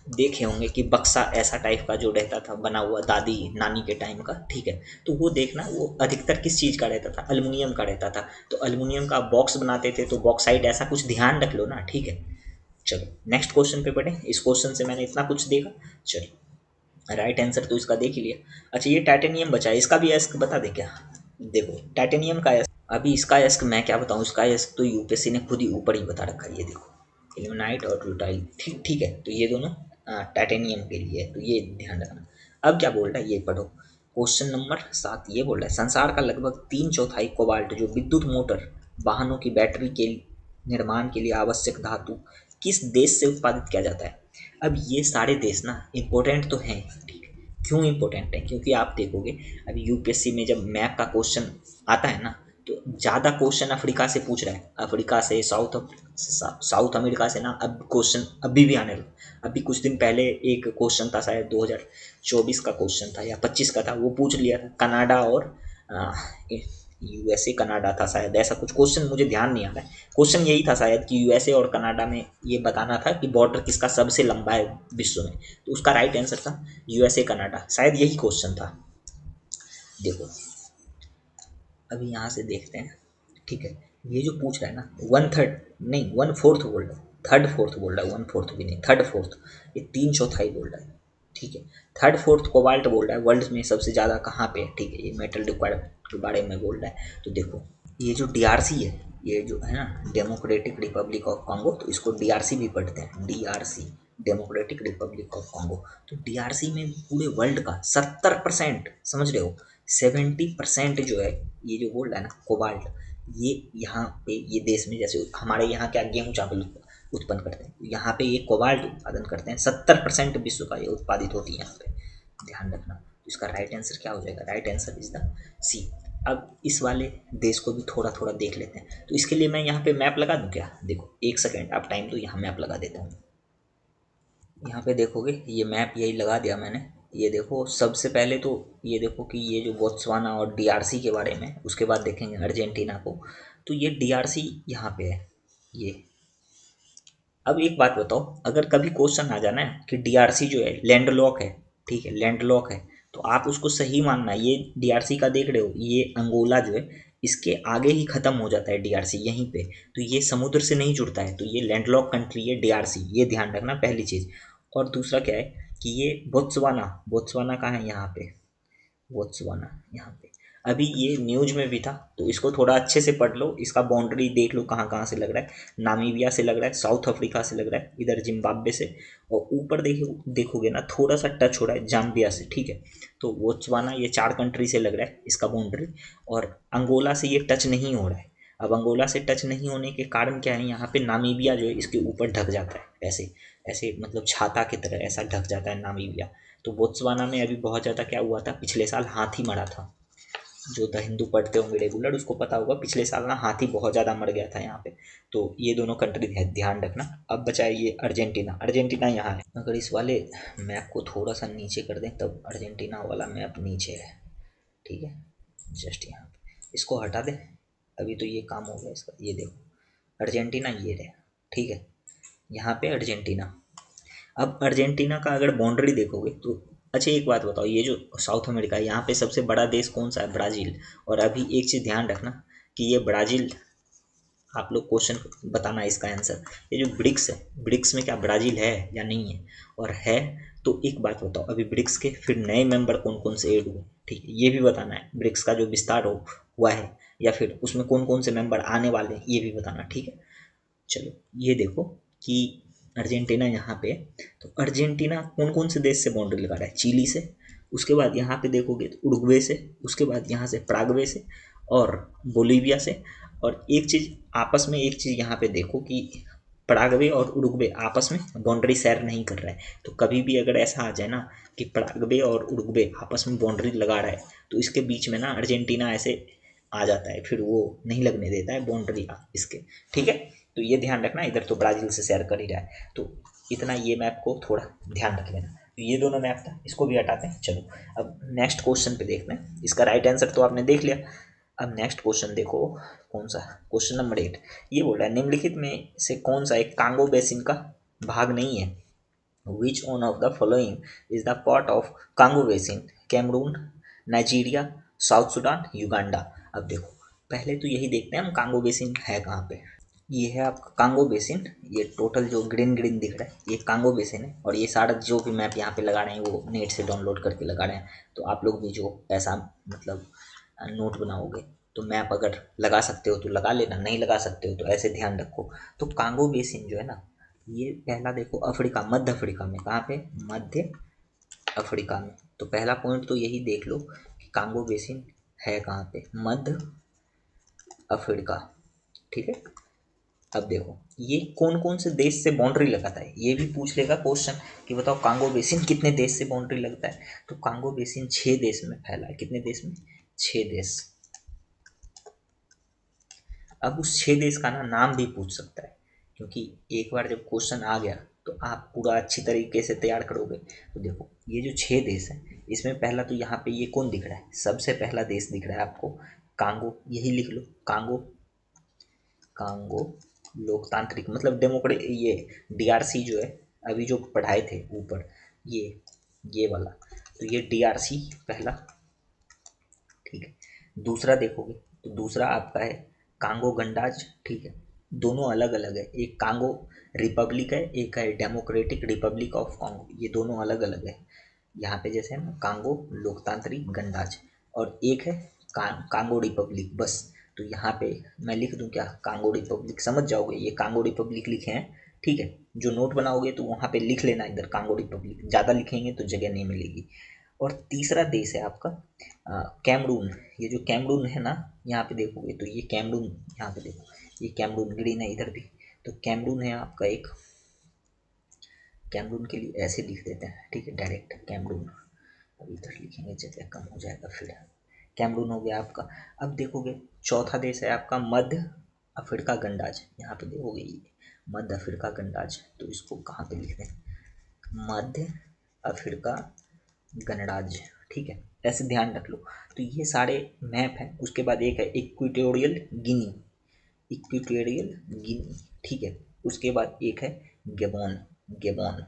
देखे होंगे कि बक्सा ऐसा टाइप का जो रहता था बना हुआ दादी नानी के टाइम का, ठीक है। तो वो देखना, वो अधिकतर किस चीज़ का रहता था, एल्युमिनियम का रहता था। तो एल्युमिनियम का बॉक्स बनाते थे, तो बॉक्साइट ऐसा कुछ ध्यान रख लो ना, ठीक है। चलो नेक्स्ट क्वेश्चन पे बढ़े। इस क्वेश्चन से मैंने इतना कुछ देखा, चलो राइट आंसर तो इसका देख ही लिया। अच्छा, ये टाइटेनियम बचा है, इसका भी एस्क बता दे क्या। देखो टाइटेनियम का एस्क, अभी इसका एस्क मैं क्या बताऊँ, इसका एस्क तो यूपीएससी ने खुद ही ऊपर ही बता रखा है, ये देखो इल्मेनाइट और रूटाइल, ठीक ठीक है। तो ये दोनों टाइटेनियम के लिए है, तो ये ध्यान रखना। अब क्या बोल रहा है ये पढ़ो, क्वेश्चन नंबर 7 ये बोल रहा है संसार का लगभग 3/4 कोबाल्ट जो विद्युत मोटर वाहनों की बैटरी के निर्माण के लिए आवश्यक धातु किस देश से उत्पादित किया जाता है। अब ये सारे देश ना इंपॉर्टेंट तो हैं, ठीक है। क्यों इंपॉर्टेंट है, क्योंकि आप देखोगे अभी यूपीएससी में जब मैप का क्वेश्चन आता है ना, तो ज़्यादा क्वेश्चन अफ्रीका से पूछ रहा है, अफ्रीका से, साउथ अमेरिका से ना। अब क्वेश्चन अभी भी आने लगा, अभी कुछ दिन पहले एक क्वेश्चन था, शायद 2024 का क्वेश्चन था या 25 का था, वो पूछ लिया था कनाडा और यूएसए कनाडा था शायद, ऐसा कुछ क्वेश्चन, मुझे ध्यान नहीं आ रहा है। क्वेश्चन यही था शायद कि यूएसए और कनाडा में ये बताना था कि बॉर्डर किसका सबसे लंबा है विश्व में। तो उसका राइट आंसर था यूएसए कनाडा, शायद यही क्वेश्चन था। देखो अभी यहाँ से देखते हैं, ठीक है। ये जो पूछ रहा है ना 1/3 नहीं 1/4 बोल रहा है, 3/4 बोल रहा है, 1/4 भी नहीं 3/4, ये 3/4 बोल रहा है, ठीक है। 3/4 कोबाल्ट बोल रहा है वर्ल्ड में सबसे ज़्यादा कहाँ पे है, ठीक है। ये मेटल रिक्वायरमेंट के बारे में बोल रहा है। तो देखो ये जो डीआरसी है, ये जो है ना डेमोक्रेटिक रिपब्लिक ऑफ कॉन्गो, तो इसको डीआरसी भी पढ़ते हैं, DRC democratic Republic of Congo. तो डीआरसी में पूरे वर्ल्ड का 70%, समझ रहे हो, 70% जो है ये जो बोल रहा है ना कोबाल्ट, ये यहाँ पे ये देश में, जैसे हमारे यहाँ क्या गेहूँ चावल उत्पन्न करते हैं, यहाँ पे ये कोबाल्ट उत्पादन करते हैं। 70% विश्व का ये उत्पादित होती है यहाँ पे, ध्यान रखना। तो इसका राइट आंसर क्या हो जाएगा, राइट आंसर इज द सी। अब इस वाले देश को भी थोड़ा थोड़ा देख लेते हैं। तो इसके लिए मैं यहाँ पे मैप लगा दूँ क्या? देखो एक सेकेंड आप टाइम दो, यहाँ मैप लगा देता हूँ। यहाँ पे देखोगे ये मैप यही लगा दिया मैंने। ये देखो सबसे पहले तो ये देखो कि ये जो बोत्सवाना और डीआरसी के बारे में, उसके बाद देखेंगे अर्जेंटीना को। तो ये डीआरसी यहाँ पे है ये। अब एक बात बताओ, अगर कभी क्वेश्चन आ जाना है कि डीआरसी जो है लैंडलॉक है, ठीक है लैंडलॉक है, तो आप उसको सही मानना। ये डीआरसी का देख रहे हो, ये अंगोला जो है इसके आगे ही खत्म हो जाता है डीआरसी यहीं पे, तो ये समुद्र से नहीं जुड़ता है, तो ये लैंडलॉक कंट्री है डीआरसी, ये ध्यान रखना पहली चीज़। और दूसरा क्या है कि ये बोत्सवाना, बोत्सवाना कहाँ है? यहाँ पे बोत्सवाना, यहाँ पे। अभी ये न्यूज में भी था, तो इसको थोड़ा अच्छे से पढ़ लो, इसका बाउंड्री देख लो कहाँ कहाँ से लग रहा है। नामीबिया से लग रहा है, साउथ अफ्रीका से लग रहा है, इधर जिम्बाब्वे से, और ऊपर देखोगे ना थोड़ा सा टच हो रहा है जाम्बिया से, ठीक है। तो बोत्सवाना ये 4 कंट्री से लग रहा है इसका बाउंड्री, और अंगोला से ये टच नहीं हो रहा है। अब अंगोला से टच नहीं होने के कारण क्या है, यहाँ पे नामीबिया जो है इसके ऊपर ढक जाता है, ऐसे ऐसे मतलब छाता की तरह ऐसा ढक जाता है नामीबिया। तो बोत्सवाना में अभी बहुत ज़्यादा क्या हुआ था, पिछले साल हाथी मरा था। जो द हिंदू पढ़ते होंगे रेगुलर उसको पता होगा, पिछले साल ना हाथी बहुत ज़्यादा मर गया था यहाँ पे। तो ये दोनों कंट्री ध्यान रखना। अब बचा है ये अर्जेंटीना, अर्जेंटीना यहाँ है। अगर इस वाले मैप को थोड़ा सा नीचे कर दें तब अर्जेंटीना वाला मैप नीचे है, ठीक है जस्ट यहाँ पे इसको हटा दें। अभी तो ये काम हो गया इसका, ये देखो अर्जेंटीना ये रहे, ठीक है यहाँ पे अर्जेंटीना। अब अर्जेंटीना का अगर बाउंड्री देखोगे तो, अच्छा एक बात बताओ, ये जो साउथ अमेरिका है यहाँ पे सबसे बड़ा देश कौन सा है? ब्राज़ील। और अभी एक चीज़ ध्यान रखना कि ये ब्राज़ील, आप लोग क्वेश्चन बताना इसका आंसर, ये जो ब्रिक्स है, ब्रिक्स में क्या ब्राज़ील है या नहीं है? और है तो एक बात बताओ, अभी ब्रिक्स के फिर नए मेंबर कौन कौन से ऐड हुए, ठीक है ये भी बताना है। ब्रिक्स का जो विस्तार हुआ है या फिर उसमें कौन कौन से मेंबर आने वाले हैं ये भी बताना, ठीक है। चलो ये देखो कि अर्जेंटीना यहाँ पे, तो अर्जेंटीना कौन कौन से देश से बाउंड्री लगा रहा है? चिली से, उसके बाद यहाँ पे देखोगे तो उरुग्वे से, उसके बाद यहाँ से पराग्वे से और बोलीविया से। और एक चीज़ आपस में, एक चीज़ यहाँ पे देखो कि पराग्वे और उरुग्वे आपस में बाउंड्री शेयर नहीं कर रहा है। तो कभी भी अगर ऐसा आ जाए ना कि पराग्वे और उरुग्वे आपस में बाउंड्री लगा रहा है, तो इसके बीच में ना अर्जेंटीना ऐसे आ जाता है, फिर वो नहीं लगने देता है बाउंड्री इसके, ठीक है। तो ये ध्यान रखना, इधर तो ब्राज़ील से शेयर कर ही रहा है, तो इतना ये मैप को थोड़ा ध्यान रख लेना। तो ये दोनों मैप था, इसको भी हटाते हैं। चलो अब नेक्स्ट क्वेश्चन पे देखते हैं। इसका राइट आंसर तो आपने देख लिया। अब नेक्स्ट क्वेश्चन देखो, कौन सा? Question number 8। ये बोल रहा है निम्नलिखित में से कौन सा एक कांगो बेसिन का भाग नहीं है? Which one of the following is the part of Congo basin? Cameroon, Nigeria, South Sudan, Uganda. अब देखो पहले तो यही देखते हैं हम कांगो बेसिन है कहाँ पे। ये है आपका कांगो बेसिन, ये टोटल जो ग्रीन ग्रीन दिख रहा है ये कांगो बेसिन है। और ये सारा जो भी मैप यहाँ पे लगा रहे हैं वो नेट से डाउनलोड करके लगा रहे हैं। तो आप लोग भी जो ऐसा मतलब नोट बनाओगे तो मैप अगर लगा सकते हो तो लगा लेना, नहीं लगा सकते हो तो ऐसे ध्यान रखो। तो कांगो बेसिन जो है ना, ये पहला देखो अफ्रीका, मध्य अफ्रीका में, कहाँ पे? मध्य अफ्रीका में। तो पहला पॉइंट तो यही देख लो कि कांगो बेसिन है कहाँ पे? मध्य अफ्रीका, ठीक है। अब देखो ये कौन कौन से देश से बाउंड्री लगाता है, ये भी पूछ लेगा क्वेश्चन कि बताओ कांगो बेसिन कितने देश से बाउंड्री लगता है। तो कांगो बेसिन 6 देश में फैला है। कितने देश में? 6 देश। अब उस 6 देश का ना नाम भी पूछ सकता है, क्योंकि एक बार जब क्वेश्चन आ गया तो आप पूरा अच्छी तरीके से तैयार करोगे। तो देखो ये जो 6 देश है, इसमें पहला तो यहाँ पे ये कौन दिख रहा है? सबसे पहला देश दिख रहा है आपको कांगो, यही लिख लो कांगो। कांगो लोकतांत्रिक मतलब डेमोक्रेट, ये डीआरसी जो है अभी जो पढ़ाए थे ऊपर, ये वाला, तो ये डीआरसी पहला, ठीक है। दूसरा देखोगे तो दूसरा आपका है कांगो गंडाज, ठीक है। दोनों अलग अलग है, एक कांगो रिपब्लिक है, एक है डेमोक्रेटिक रिपब्लिक ऑफ कांगो, ये दोनों अलग अलग है। यहाँ पे जैसे है ना कांगो लोकतांत्रिक गणराज्य, और एक है कांगो रिपब्लिक, बस। तो यहाँ पे मैं लिख दूँ क्या? कांगो रिपब्लिक, समझ जाओगे ये कांगो रिपब्लिक लिखे हैं, ठीक है। जो नोट बनाओगे तो वहाँ पे लिख लेना इधर कांगो रिपब्लिक, ज़्यादा लिखेंगे तो जगह नहीं मिलेगी। और तीसरा देश है आपका कैमरून। ये जो कैमरून है ना, यहाँ पे देखोगे तो ये कैमरून, यहाँ पे देखो ये कैमरून ग्रीन है इधर भी, तो कैमरून है आपका एक। कैमरून के लिए ऐसे लिख देते हैं, ठीक है, डायरेक्ट कैमरून। अब इधर लिखेंगे जगह कम हो जाएगा फिर। कैमरून हो गया आपका। अब देखोगे चौथा देश है आपका मध्य अफ्रीका गणराज्य। यहाँ पे देखोगे ये मध्य अफ्रीका गणराज्य, तो इसको कहाँ पे लिख दें, मध्य अफ्रीका गणराज्य, ठीक है, ऐसे ध्यान रख लो। तो ये सारे मैप हैं। उसके बाद एक है इक्वेटोरियल गिनी, इक्वेटोरियल गिनी, ठीक है। उसके बाद एक है गेबोन, गेबोन।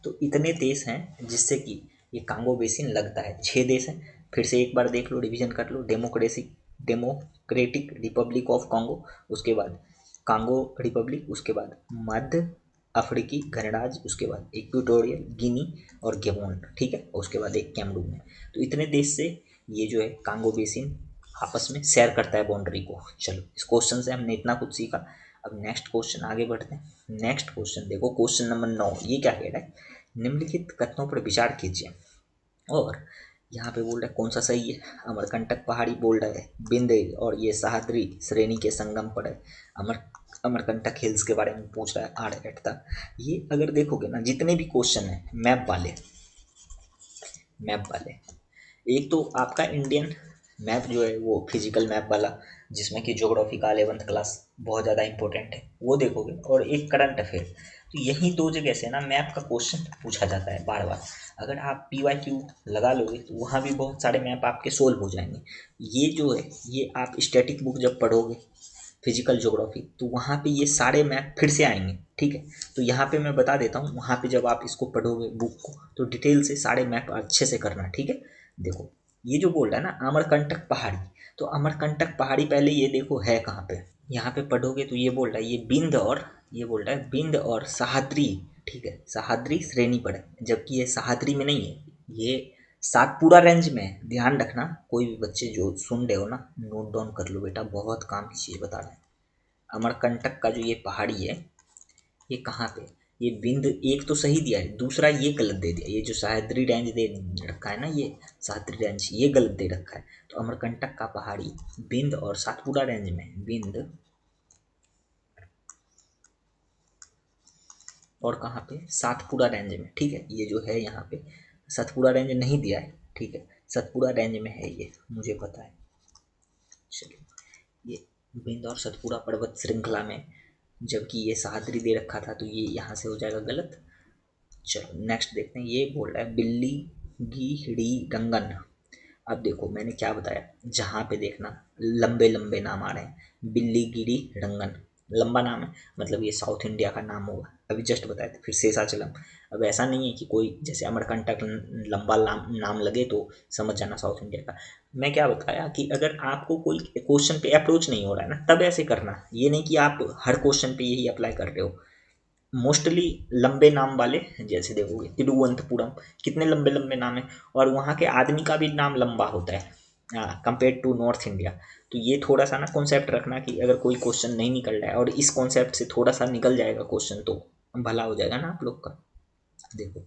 तो इतने देश हैं जिससे कि ये कांगो बेसिन लगता है। 6 देश हैं, फिर से एक बार देख लो, रिवीजन कर लो। डेमोक्रेटिक रिपब्लिक ऑफ कांगो, उसके बाद कांगो रिपब्लिक, उसके बाद मध्य अफ्रीकी गणराज्य, उसके बाद इक्वेटोरियल गिनी और गेबोन, ठीक है। उसके बाद एक कैमरून है। तो इतने देश से ये जो है कांगो बेसिन आपस में शेयर करता है बाउंड्री को। चलो, इस क्वेश्चन से हमने इतना कुछ सीखा। अब नेक्स्ट क्वेश्चन आगे बढ़ते हैं। नेक्स्ट क्वेश्चन देखो, क्वेश्चन नंबर 9। ये क्या कह रहा है, निम्नलिखित कथनों पर विचार कीजिए। और यहाँ पे बोल रहा है कौन सा सही है। अमरकंटक पहाड़ी बोल रहा है बिंदे और ये सह्याद्री श्रेणी के संगम पर है। अमरकंटक हिल्स के बारे में पूछ रहा है, आर्ट तक। ये अगर देखोगे ना, जितने भी क्वेश्चन है मैप वाले, मैप वाले, एक तो आपका इंडियन मैप जो है वो फिजिकल मैप वाला, जिसमें कि ज्योग्राफी का 11th क्लास बहुत ज़्यादा इंपॉर्टेंट है, वो देखोगे, और एक करंट अफेयर। तो यही दो जगह से ना मैप का क्वेश्चन पूछा जाता है बार बार। अगर आप PYQ लगा लोगे तो वहाँ भी बहुत सारे मैप आपके सोल्व हो जाएंगे। ये जो है, ये आप स्टैटिक बुक जब पढ़ोगे फिजिकल ज्योग्राफी, तो वहाँ पे ये सारे मैप फिर से आएंगे, ठीक है। तो यहाँ पे मैं बता देता हूँ, वहाँ पे जब आप इसको पढ़ोगे बुक को, तो डिटेल से सारे मैप अच्छे से करना, ठीक है। देखो ये जो बोल रहा है ना अमरकंटक पहाड़ी, तो अमरकंटक पहाड़ी पहले ये देखो है कहाँ पे। यहाँ पे पढ़ोगे तो ये बोल रहा है ये बिंद और, ये बोल रहा है बिंद और सह्याद्री, ठीक है, सह्याद्री श्रेणी पर है, जबकि ये सह्याद्री में नहीं है, ये सातपुड़ा रेंज में है। ध्यान रखना, कोई भी बच्चे जो सुन रहे हो ना, नोट डाउन कर लो बेटा, बहुत काम की चीज़ बता रहे हैं। अमरकंटक का जो ये पहाड़ी है, ये कहाँ पे, ये बिंद एक तो सही दिया है, दूसरा ये गलत दे दिया। ये जो सह्याद्री रेंज दे रखा है ना, ये सह्याद्री रेंज ये गलत दे रखा है। तो अमरकंटक का पहाड़ी बिंद और सातपुड़ा रेंज में, बिंद और कहाँ पे, सातपुड़ा रेंज में, ठीक है। ये जो है यहाँ पे सतपुड़ा रेंज नहीं दिया है, ठीक है, सतपुड़ा रेंज में है, ये मुझे पता है। चलिए, ये बिंद और सतपुड़ा पर्वत श्रृंखला में, जबकि ये सह्याद्री दे रखा था, तो ये यहाँ से हो जाएगा गलत। चलो नेक्स्ट देखते हैं। ये बोल रहा है बिल्ली गिड़ी रंगन। अब देखो मैंने क्या बताया, जहाँ पे देखना लंबे लंबे नाम आ रहे हैं, बिल्ली गिरी रंगन लंबा नाम है, मतलब ये साउथ इंडिया का नाम होगा। अभी जस्ट बताया था। फिर शेषाचलम, अब ऐसा नहीं है कि कोई जैसे अमरकंटक लंबा नाम लगे तो समझ जाना साउथ इंडिया का। मैं क्या बताया कि अगर आपको कोई क्वेश्चन पे अप्रोच नहीं हो रहा है ना, तब ऐसे करना। ये नहीं कि आप हर क्वेश्चन पे यही अप्लाई कर रहे हो। मोस्टली लंबे नाम वाले, जैसे देखोगे तिरुवनंतपुरम, कितने लंबे लंबे नाम है, और वहाँ के आदमी का भी नाम लंबा होता है कंपेयर टू नॉर्थ इंडिया। तो ये थोड़ा सा ना कॉन्सेप्ट रखना कि अगर कोई क्वेश्चन नहीं निकल रहा है और इस कॉन्सेप्ट से थोड़ा सा निकल जाएगा क्वेश्चन, तो भला हो जाएगा ना आप लोग का। देखो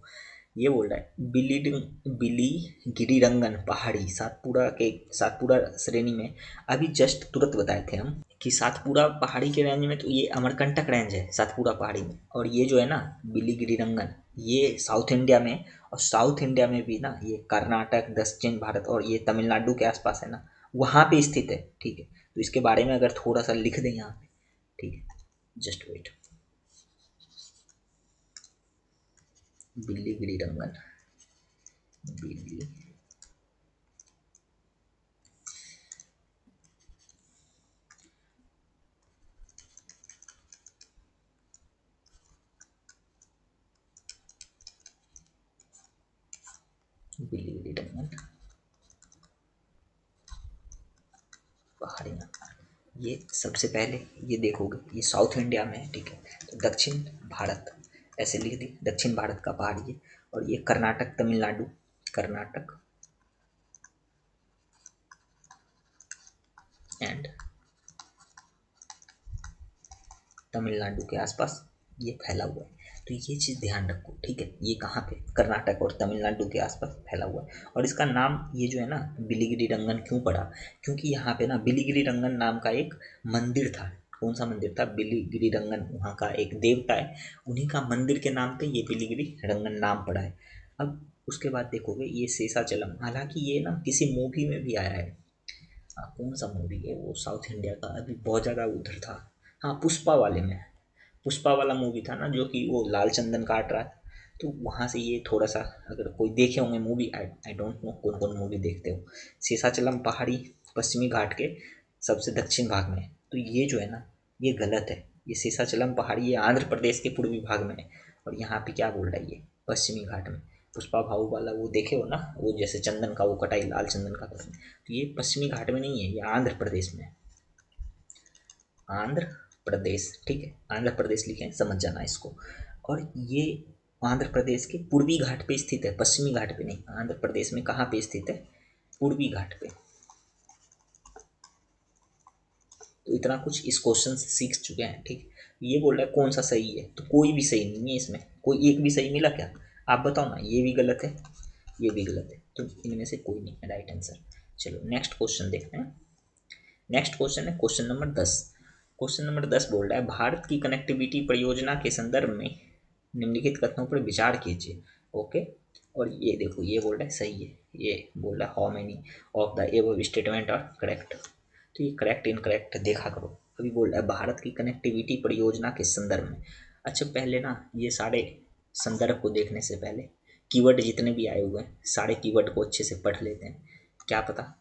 ये बोल रहा है बिलीगिरी रंगन पहाड़ी सातपुड़ा श्रेणी में। अभी जस्ट तुरंत बताए थे हम कि सातपुड़ा पहाड़ी के रेंज में, तो ये अमरकंटक रेंज है सातपुड़ा पहाड़ी में, और ये जो है ना बिलीगिरी रंगन, ये साउथ इंडिया में। और साउथ इंडिया में भी ना ये कर्नाटक, दक्षिण भारत और ये तमिलनाडु के आसपास है ना, वहाँ पे स्थित है, ठीक है। तो इसके बारे में अगर थोड़ा सा लिख दें यहाँ पे, ठीक है, जस्ट वेट। बिल्लीगिरी रंगन, बिल्ली बिल्लीगिरी रंगन पहाड़ियाँ, ये सबसे पहले ये देखोगे ये साउथ इंडिया में है, ठीक है। तो दक्षिण भारत ऐसे लिख दी, दक्षिण भारत का पहाड़ी है। और ये कर्नाटक तमिलनाडु, कर्नाटक एंड तमिलनाडु के आसपास ये फैला हुआ है। तो ये चीज़ ध्यान रखो, ठीक है। ये कहाँ पे, कर्नाटक और तमिलनाडु के आसपास फैला हुआ है। और इसका नाम ये जो है ना बिलीगिरी रंगन क्यों पड़ा, क्योंकि यहाँ पे ना बिलीगिरी रंगन नाम का एक मंदिर था। कौन सा मंदिर था, बिलीगिरी रंगन, वहाँ का एक देवता है, उन्हीं का मंदिर के नाम पे ये बिलीगिरी रंगन नाम पड़ा है। अब उसके बाद देखोगे ये शेषाचलम, हालांकि ये ना किसी मूवी में भी आया है। कौन सा मूवी है वो, साउथ इंडिया का, अभी बहुत ज़्यादा उधर था। हाँ, पुष्पा वाले में, पुष्पा वाला मूवी था ना, जो कि वो लाल चंदन काट रहा है, तो वहाँ से ये थोड़ा सा, अगर कोई देखे होंगे मूवी, आई डोंट नो कौन कौन मूवी देखते हो। शेषाचलम पहाड़ी पश्चिमी घाट के सबसे दक्षिण भाग में है, तो ये जो है ना, ये गलत है। ये शेषाचलम पहाड़ी ये आंध्र प्रदेश के पूर्वी भाग में है, और यहाँ पे क्या बोल रहा है, ये पश्चिमी घाट में। पुष्पा भाऊ वाला वो देखे हो ना, वो जैसे चंदन का वो कटाई, लाल चंदन का कटाई, तो ये पश्चिमी घाट में नहीं है, ये आंध्र प्रदेश में है। आंध्र प्रदेश, ठीक है, आंध्र प्रदेश लिखे, समझ जाना इसको। और ये आंध्र प्रदेश के पूर्वी घाट पे स्थित है, पश्चिमी घाट पे नहीं। आंध्र प्रदेश में कहाँ पे स्थित है, पूर्वी घाट पे। तो इतना कुछ इस क्वेश्चन से सीख चुके हैं, ठीक। ये बोल रहा है कौन सा सही है, तो कोई भी सही नहीं है इसमें, कोई एक भी सही मिला क्या, आप बताओ ना। ये भी गलत है, ये भी गलत है, तो इनमें से कोई नहीं है राइट आंसर। चलो नेक्स्ट क्वेश्चन देखते हैं। नेक्स्ट क्वेश्चन है क्वेश्चन नंबर 10। क्वेश्चन नंबर 10 बोल रहा है, भारत की कनेक्टिविटी परियोजना के संदर्भ में निम्नलिखित कथनों पर विचार कीजिए। ओके, और ये देखो, ये बोल रहा है सही है, ये बोल रहा है how many of the above statement are correct. तो ये करेक्ट इनकरेक्ट देखा करो। अभी बोल रहा है भारत की कनेक्टिविटी परियोजना के संदर्भ में। अच्छा, पहले ना ये सारे संदर्भ को देखने से पहले कीवर्ड जितने भी आए हुए हैं, सारे कीवर्ड को अच्छे से पढ़ लेते हैं, क्या पता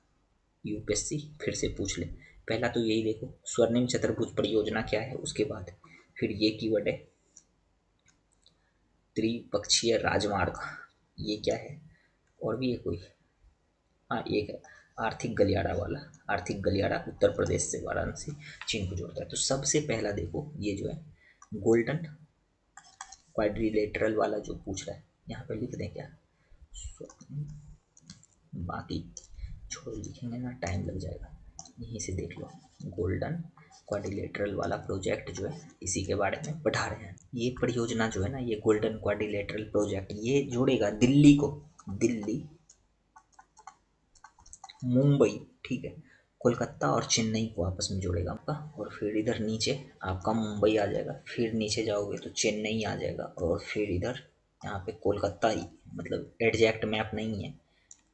यूपीएससी फिर से पूछ ले। पहला तो यही देखो, स्वर्णिम चतुर्भुज परियोजना क्या है, उसके बाद फिर ये कीवर्ड है त्रिपक्षीय राजमार्ग, ये क्या है, और भी है कोई, हाँ एक है आर्थिक गलियारा वाला, आर्थिक गलियारा उत्तर प्रदेश से वाराणसी चीन को जोड़ता है। तो सबसे पहला देखो, ये जो है गोल्डन क्वाड्रिलेटरल वाला जो पूछ रहा है, यहाँ पे लिख दें क्या, बाकी छोड़ो, लिखेंगे ना टाइम लग जाएगा, यहीं से देख लो। गोल्डन क्वाड्रिलेटरल वाला प्रोजेक्ट जो है, इसी के बारे में पढ़ा रहे हैं। ये परियोजना जो है ना, ये गोल्डन क्वाड्रिलेटरल प्रोजेक्ट, ये जोड़ेगा दिल्ली को, दिल्ली मुंबई, ठीक है, कोलकाता और चेन्नई को आपस में जोड़ेगा आपका। और फिर इधर नीचे आपका मुंबई आ जाएगा, फिर नीचे जाओगे तो चेन्नई आ जाएगा, और फिर इधर यहाँ पे कोलकाता ही, मतलब एग्जैक्ट मैप नहीं है,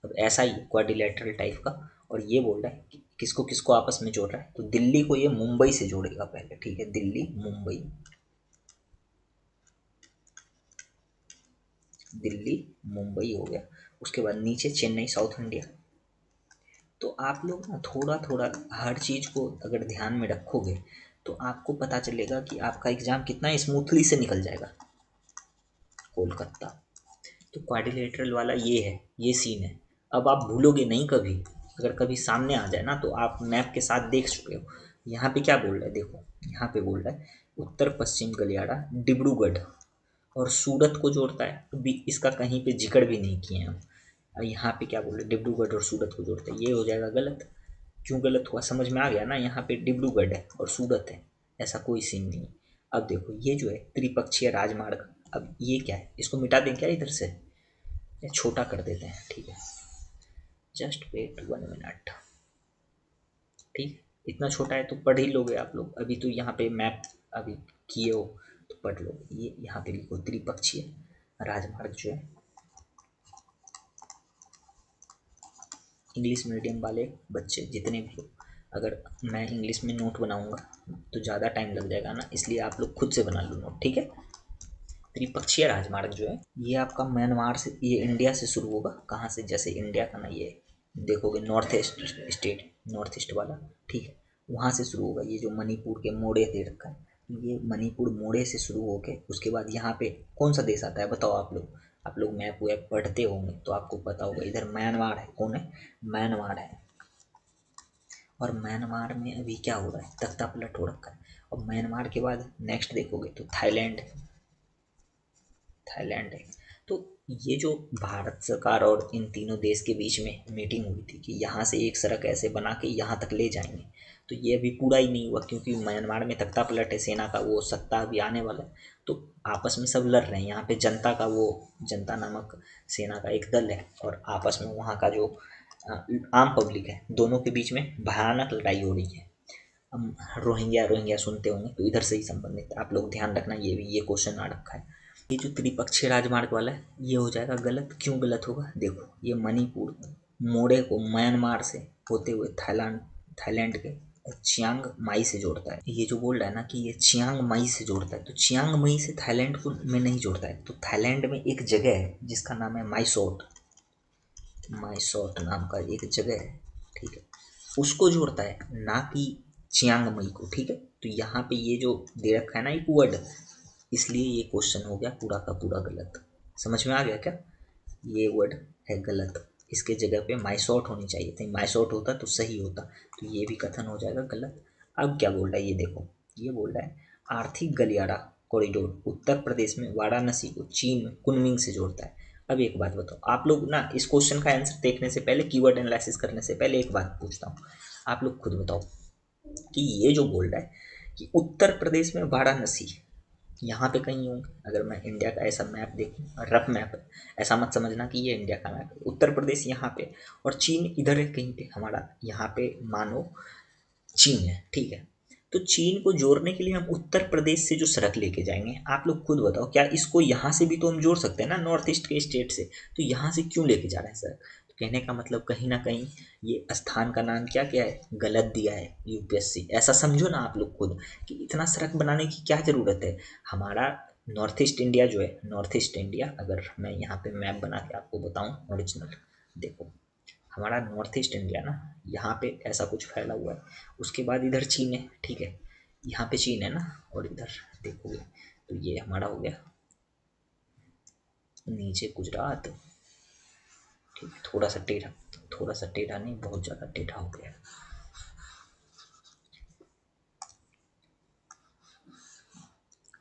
अब ऐसा ही क्वाड्रिलेटरल टाइप का। और ये बोल रहा है कि किसको किसको आपस में जोड़ रहा है, तो दिल्ली को ये मुंबई से जोड़ेगा पहले, ठीक है, दिल्ली मुंबई, दिल्ली मुंबई हो गया। उसके बाद नीचे चेन्नई साउथ इंडिया। तो आप लोग ना थोड़ा थोड़ा हर चीज़ को अगर ध्यान में रखोगे, तो आपको पता चलेगा कि आपका एग्ज़ाम कितना स्मूथली से निकल जाएगा। कोलकाता, तो क्वाड्रिलेटरल वाला ये है, ये सीन है। अब आप भूलोगे नहीं कभी, अगर कभी सामने आ जाए ना, तो आप मैप के साथ देख चुके हो। यहाँ पे क्या बोल रहा है, देखो यहाँ पे बोल रहा है उत्तर पश्चिम गलियारा डिब्रूगढ़ और सूरत को जोड़ता है, तो भी इसका कहीं पे जिक्र भी नहीं किए हम। और यहाँ पे क्या बोल रहे हैं, डिब्रूगढ़ और सूरत को जोड़ता है, ये हो जाएगा गलत। क्यों गलत हुआ समझ में आ गया ना, यहाँ पे डिब्रूगढ़ है और सूरत है, ऐसा कोई सीन नहीं। अब देखो ये जो है त्रिपक्षीय राजमार्ग, अब ये क्या है, इसको मिटा दें क्या इधर से, या छोटा कर देते हैं, ठीक है, जस्ट वेट 1 मिनट, ठीक। इतना छोटा है तो पढ़ ही लोगे आप लोग, अभी तो यहाँ पे मैप अभी किए हो तो पढ़ लो। ये यहाँ पे लिखो त्रिपक्षीय राजमार्ग जो है, इंग्लिश मीडियम वाले बच्चे जितने भी हो, अगर मैं इंग्लिश में नोट बनाऊंगा तो ज़्यादा टाइम लग जाएगा ना, इसलिए आप लोग खुद से बना लो नोट, ठीक है। त्रिपक्षीय राजमार्ग जो है, ये आपका म्यांमार से, ये इंडिया से शुरू होगा, कहाँ से, जैसे इंडिया का ना ये देखोगे north east state, north east वाला, ठीक है, वहाँ से शुरू होगा। ये जो मणिपुर के मोड़े दे रखा है, ये मणिपुर मोड़े से शुरू होके उसके बाद यहाँ पे कौन सा देश आता है बताओ आप लोग, आप लोग मैप वैप पढ़ते होंगे तो आपको पता होगा। इधर म्यांमार है, कौन है, म्यांमार है। और म्यांमार में अभी क्या हो रहा है, तख्ता पलट हो रखा है। और म्यांमार के बाद नेक्स्ट देखोगे तो थाईलैंड, थाईलैंड है। तो ये जो भारत सरकार और इन तीनों देश के बीच में मीटिंग हुई थी कि यहाँ से एक सड़क ऐसे बना के यहाँ तक ले जाएंगे, तो ये अभी पूरा ही नहीं हुआ, क्योंकि म्यांमार में तख्ता पलट है, सेना का वो सत्ता अभी आने वाला है। तो आपस में सब लड़ रहे हैं, यहाँ पे जनता का वो, जनता नामक सेना का एक दल है, और आपस में वहाँ का जो आम पब्लिक है, दोनों के बीच में भयानक लड़ाई हो रही है। हम रोहिंग्या रोहिंग्या सुनते होंगे, तो इधर से ही संबंधित आप लोग ध्यान रखना, ये भी ये क्वेश्चन आ रखा है। ये जो त्रिपक्षीय राजमार्ग वाला है ये हो जाएगा गलत। क्यों गलत होगा? देखो ये मणिपुर मोड़े को म्यांमार से होते हुए थाईलैंड के चियांग माई से जोड़ता है। ये जो बोल रहा है ना कि ये चियांग माई से जोड़ता है, तो चियांग माई से थाईलैंड को में नहीं जोड़ता है। तो थाईलैंड में एक जगह है जिसका नाम है माईसोट नाम का एक जगह है, ठीक है, उसको जोड़ता है, ना कि चियांग माई को, ठीक है। तो यहाँ पे ये जो दे रखा है ना एक वर्ड, इसलिए ये क्वेश्चन हो गया पूरा का पूरा गलत। समझ में आ गया क्या? ये वर्ड है गलत, इसके जगह पे माइसॉट होनी चाहिए थी, माइसॉट होता तो सही होता। तो ये भी कथन हो जाएगा गलत। अब क्या बोल रहा है ये देखो, ये बोल रहा है आर्थिक गलियारा कॉरिडोर उत्तर प्रदेश में वाराणसी को चीन में कुनमिंग से जोड़ता है। अब एक बात बताओ, आप लोग ना इस क्वेश्चन का आंसर देखने से पहले, कीवर्ड एनालिसिस करने से पहले एक बात पूछता हूँ, आप लोग खुद बताओ कि ये जो बोल रहा है कि उत्तर प्रदेश में वाराणसी यहाँ पे कहीं होंगे। अगर मैं इंडिया का ऐसा मैप देखूँ, रफ मैप है, ऐसा मत समझना कि ये इंडिया का मैप है। उत्तर प्रदेश यहाँ पे और चीन इधर है कहीं पे, हमारा यहाँ पे मानो चीन है, ठीक है। तो चीन को जोड़ने के लिए हम उत्तर प्रदेश से जो सड़क लेके जाएंगे, आप लोग खुद बताओ क्या इसको यहाँ से भी तो हम जोड़ सकते हैं ना, नॉर्थ ईस्ट के स्टेट से, तो यहाँ से क्यों लेके जा रहे हैं सड़क? तो कहने का मतलब कहीं ना कहीं ये स्थान का नाम क्या क्या है, गलत दिया है यूपीएससी। ऐसा समझो ना आप लोग खुद कि इतना सड़क बनाने की क्या ज़रूरत है। हमारा नॉर्थ ईस्ट इंडिया जो है, नॉर्थ ईस्ट इंडिया, अगर मैं यहाँ पे मैप बना के आपको बताऊँ ओरिजिनल, देखो हमारा नॉर्थ ईस्ट इंडिया ना यहाँ पे ऐसा कुछ फैला हुआ है, उसके बाद इधर चीन है, ठीक है, यहाँ पे चीन है ना, और इधर देखोगे तो ये हमारा हो गया नीचे गुजरात, ठीक है, थोड़ा सा टेढ़ा नहीं, बहुत ज़्यादा टेढ़ा हो गया,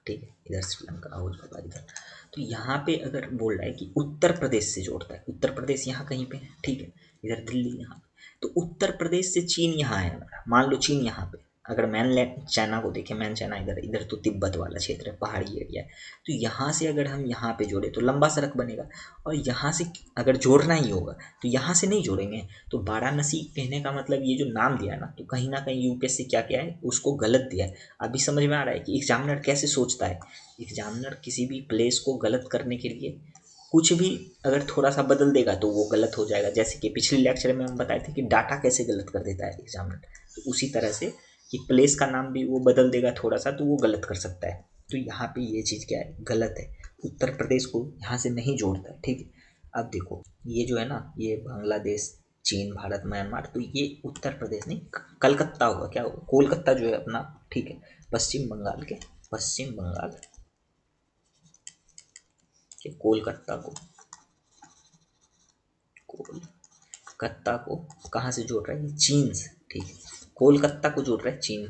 ठीक है, इधर श्रीलंका हो जाएगा इधर। तो यहाँ पे अगर बोल रहा है कि उत्तर प्रदेश से जोड़ता है, उत्तर प्रदेश यहाँ कहीं पे है, ठीक है, इधर दिल्ली यहाँ पे, तो उत्तर प्रदेश से चीन यहाँ है हमारा, मान लो चीन यहाँ पे, अगर मैन चाइना को देखें, मैन चाइना इधर, इधर तो तिब्बत वाला क्षेत्र है, पहाड़ी एरिया है, तो यहाँ से अगर हम यहाँ पे जोड़े तो लंबा सड़क बनेगा, और यहाँ से अगर जोड़ना ही होगा तो यहाँ से नहीं जोड़ेंगे। तो वाराणसी कहने का मतलब ये जो नाम दिया है ना, तो कहीं ना कहीं यूपीएससी क्या क्या है उसको गलत दिया है। अभी समझ में आ रहा है कि एग्जामिनर कैसे सोचता है। एग्जामिनर किसी भी प्लेस को गलत करने के लिए कुछ भी अगर थोड़ा सा बदल देगा तो वो गलत हो जाएगा। जैसे कि पिछले लेक्चर में हम बताए थे कि डाटा कैसे गलत कर देता है एग्जामिनर, तो उसी तरह से कि प्लेस का नाम भी वो बदल देगा थोड़ा सा तो वो गलत कर सकता है। तो यहाँ पे ये चीज़ क्या है, गलत है, उत्तर प्रदेश को यहाँ से नहीं जोड़ता है, ठीक है। अब देखो ये जो है ना, ये बांग्लादेश, चीन, भारत, म्यांमार, तो ये उत्तर प्रदेश नहीं, कलकत्ता होगा, क्या होगा, कोलकाता जो है अपना, ठीक है, पश्चिम बंगाल के कोलकाता को कहाँ से जोड़ रहा है, चीन से, ठीक है, कोलकाता को जोड़ रहा है चीन।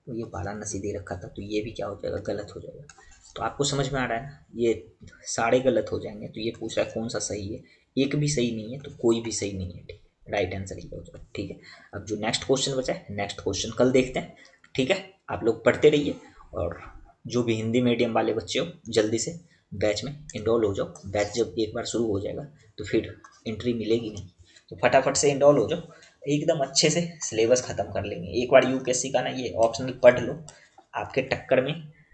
तो ये वाराणसी दे रखा था, तो ये भी क्या हो जाएगा, गलत हो जाएगा। तो आपको समझ में आ रहा है ना, ये सारे गलत हो जाएंगे। तो ये पूछ रहा है कौन सा सही है, एक भी सही नहीं है तो कोई भी सही नहीं है, ठीक है, राइट आंसर ये हो जाएगा, ठीक है। अब जो नेक्स्ट क्वेश्चन बचा है, नेक्स्ट क्वेश्चन कल देखते हैं, ठीक है। आप लोग पढ़ते रहिए, और जो भी हिंदी मीडियम वाले बच्चे हो जल्दी से बैच में इनरोल हो जाओ। बैच जब एक बार शुरू हो जाएगा तो फिर एंट्री मिलेगी नहीं, तो फटाफट से इनरोल हो जाओ, एकदम अच्छे से सिलेबस ख़त्म कर लेंगे। एक बार यूपीएससी का ना ये ऑप्शनल पढ़ लो, आपके टक्कर में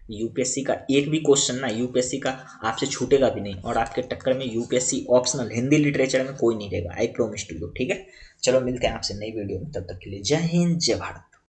यूपीएससी का एक भी क्वेश्चन ना यूपीएससी का आपसे छूटेगा भी नहीं, और आपके टक्कर में यूपीएससी ऑप्शनल हिंदी लिटरेचर में कोई नहीं रहेगा, आई प्रॉमिस टू यू, ठीक है। चलो मिलते हैं आपसे नई वीडियो में, तब तक के लिए जय हिंद जय भारत।